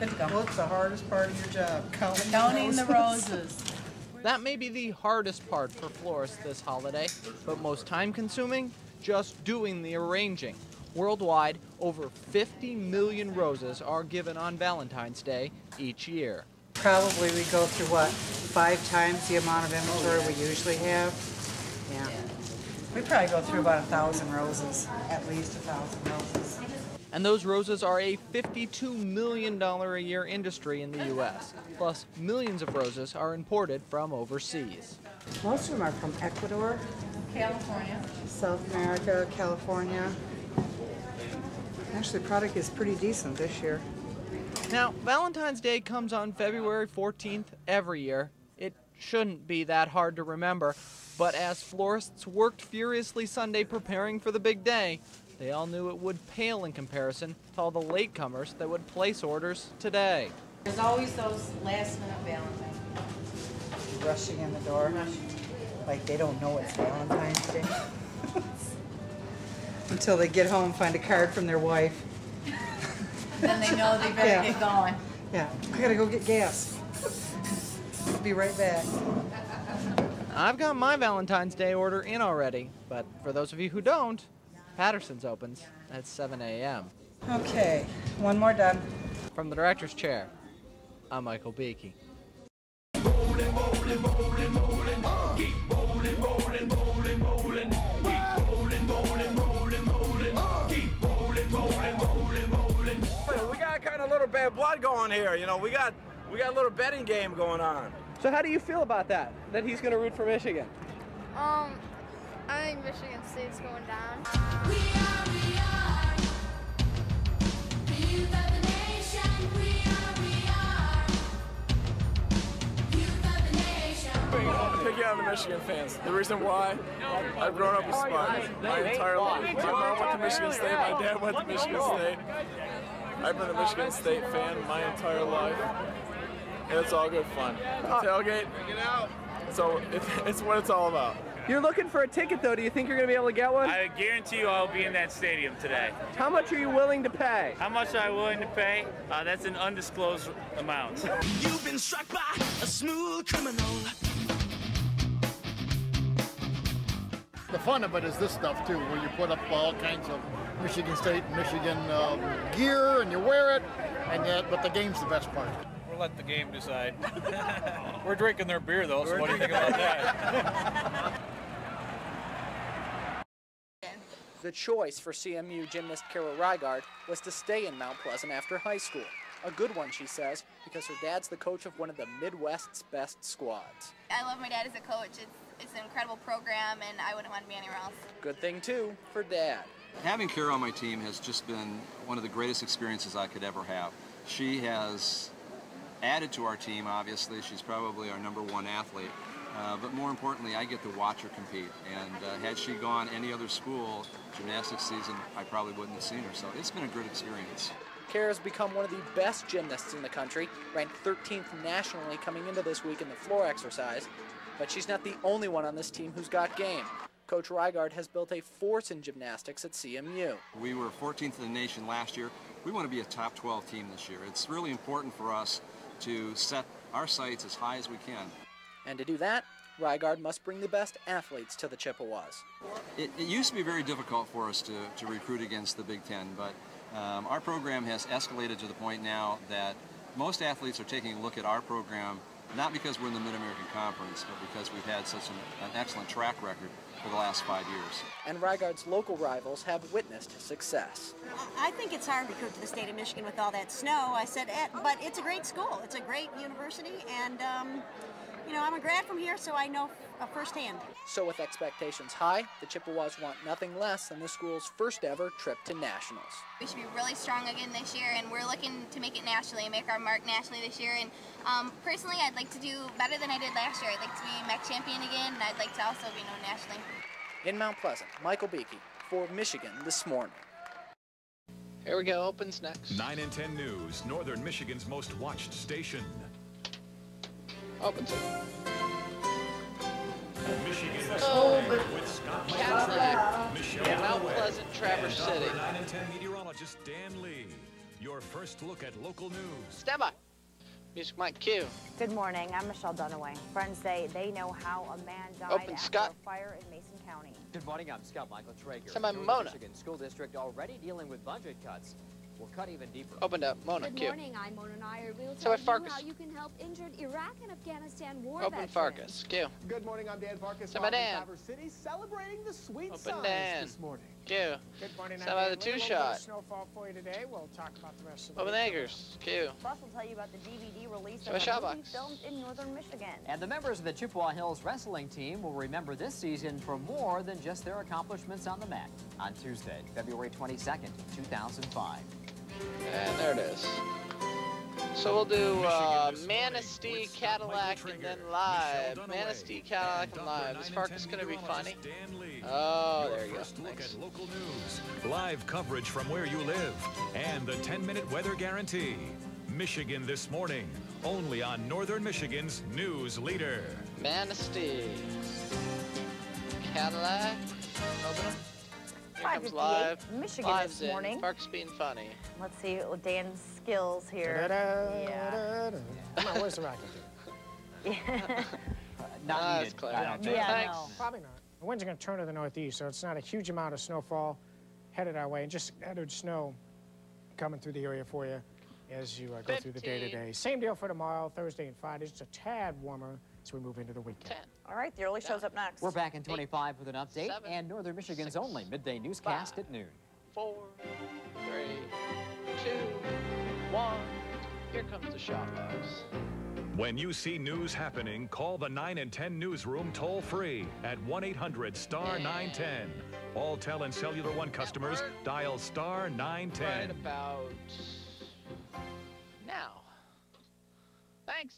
Good to go. What's the hardest part of your job? Counting the roses. That may be the hardest part for florists this holiday, but most time-consuming, just doing the arranging. Worldwide, over 50 million roses are given on Valentine's Day each year. Probably we go through, what, 5 times the amount of inventory we usually have? Yeah. We probably go through about 1,000 roses, at least 1,000 roses. And those roses are a $52 million a year industry in the U.S. Plus, millions of roses are imported from overseas. Most of them are from Ecuador, California. South America, California. Actually, the product is pretty decent this year. Now, Valentine's Day comes on February 14th every year. It shouldn't be that hard to remember, but as florists worked furiously Sunday preparing for the big day, they all knew it would pale in comparison to all the latecomers that would place orders today. There's always those last-minute Valentines. Rushing in the door, like they don't know it's Valentine's Day. Until they get home, find a card from their wife. Then they know they better get going. Yeah, I gotta go get gas. I'll be right back. I've got my Valentine's Day order in already, but for those of you who don't, Patterson's opens at 7 a.m. Okay, one more done. From the director's chair, I'm Michael Beakey. We got kind of a little bad blood going here, you know. We got a little betting game going on. So how do you feel about that he's going to root for Michigan? I think Michigan State's going down. We are the youth of the nation. We are youth of the nation. I'm picking on the Michigan fans. The reason why, I've grown up with Spartans my entire life. My mom went to Michigan State, my dad went to Michigan State. I've been a Michigan State fan my entire life. And it's all good fun. The tailgate, so it's what it's all about. You're looking for a ticket, though. Do you think you're going to be able to get one? I guarantee you I'll be in that stadium today. How much are you willing to pay? How much am I willing to pay? That's an undisclosed amount. You've been struck by a smooth criminal. The fun of it is this stuff, too, where you put up all kinds of Michigan State and Michigan gear, and you wear it, but the game's the best part. We'll let the game decide. We're drinking their beer, though, so what do you think about that? The choice for CMU gymnast Kara Reigard was to stay in Mount Pleasant after high school. A good one, she says, because her dad's the coach of one of the Midwest's best squads. I love my dad as a coach. It's an incredible program, and I wouldn't want to be anywhere else. Good thing, too, for Dad. Having Kara on my team has just been one of the greatest experiences I could ever have. She has added to our team, obviously. She's probably our #1 athlete. But more importantly, I get to watch her compete. And had she gone any other school, gymnastics season, I probably wouldn't have seen her. So it's been a good experience. Kara's become one of the best gymnasts in the country, ranked 13th nationally coming into this week in the floor exercise. But she's not the only one on this team who's got game. Coach Reigard has built a force in gymnastics at CMU. We were 14th in the nation last year. We want to be a top 12 team this year. It's really important for us to set our sights as high as we can. And to do that, Reigard must bring the best athletes to the Chippewas. It used to be very difficult for us to recruit against the Big Ten, but our program has escalated to the point now that most athletes are taking a look at our program, not because we're in the Mid-American Conference, but because we've had such an excellent track record for the last 5 years. And Reigard's local rivals have witnessed success. I think it's hard to recruit to the state of Michigan with all that snow. I said, but it's a great school. It's a great university, and you know, I'm a grad from here, so I know firsthand. So with expectations high, the Chippewas want nothing less than the school's first ever trip to nationals. We should be really strong again this year, and we're looking to make it nationally, make our mark nationally this year. And personally, I'd like to do better than I did last year. I'd like to be MAC champion again, and I'd like to also be known nationally. In Mount Pleasant, Michael Beakey for Michigan This Morning. Here we go, opens next. 9 and 10 News, Northern Michigan's most watched station. Opens it. Michigan but with Scott Catholic, Mount Pleasant, Traverse City. 9 and 10 meteorologist Dan Lee. Your first look at local news. Stand by. Music Mike Q. Good morning, I'm Michelle Dunaway. Friends say they know how a man died Open, after Scott. a fire in Mason County. Good morning, I'm Scott Michael Traeger. Send my Northern Mona. Michigan School District already dealing with budget cuts. Will cut even deeper. Opened up. Mona Good Q. morning, I'm Mona Nair. We'll So tell at you Farkas. how you can help injured Iraq and Afghanistan war Open veterans. Farkas. Q. Good morning, I'm Dan Farkas. Send my live in Dan. Traverse City, celebrating the sweet Open science Dan. this morning. Q. Good morning, Send by the Dan. two Little bit of shot. snowfall for you today. We'll talk about the rest of the Open week. Eggers. Q. Plus, we'll tell you about the DVD release So a of shot a movie box. filmed in northern Michigan. And the members of the Chippewa Hills wrestling team will remember this season for more than just their accomplishments on the mat. On Tuesday, February 22nd, 2005. And there it is. So we'll do Manistee, Cadillac, and then live. Manistee, Cadillac, and live. Is Farkas going to be funny? Oh, there you go. First look Thanks. at local news. Live coverage from where you live. And the 10-minute weather guarantee. Michigan This Morning. Only on Northern Michigan's news leader. Manistee. Cadillac. Open them. Here comes 5:58, live. Michigan Live's This Morning. in. Farkas being funny. Let's see what Dan's skills here. Da-da-da-da-da. Come on, where's the racket? Not That's needed. clear. I don't Yeah, think. Thanks. no. Probably not. The winds are going to turn to the northeast, so it's not a huge amount of snowfall headed our way. And just added snow coming through the area for you as you go through the 15. day-to-day. Same deal for tomorrow, Thursday and Friday. Just a tad warmer as we move into the weekend. 10. All right, the early show's up next. We're back in 25 with an update 7, and Northern Michigan's 6, only midday newscast 5. at noon. 4, 3, 2, 1. Here comes the shot box. When you see news happening, call the 9 and 10 newsroom toll-free at 1-800-STAR-910. All Tel and Cellular One customers dial star 910. Right about now. Thanks.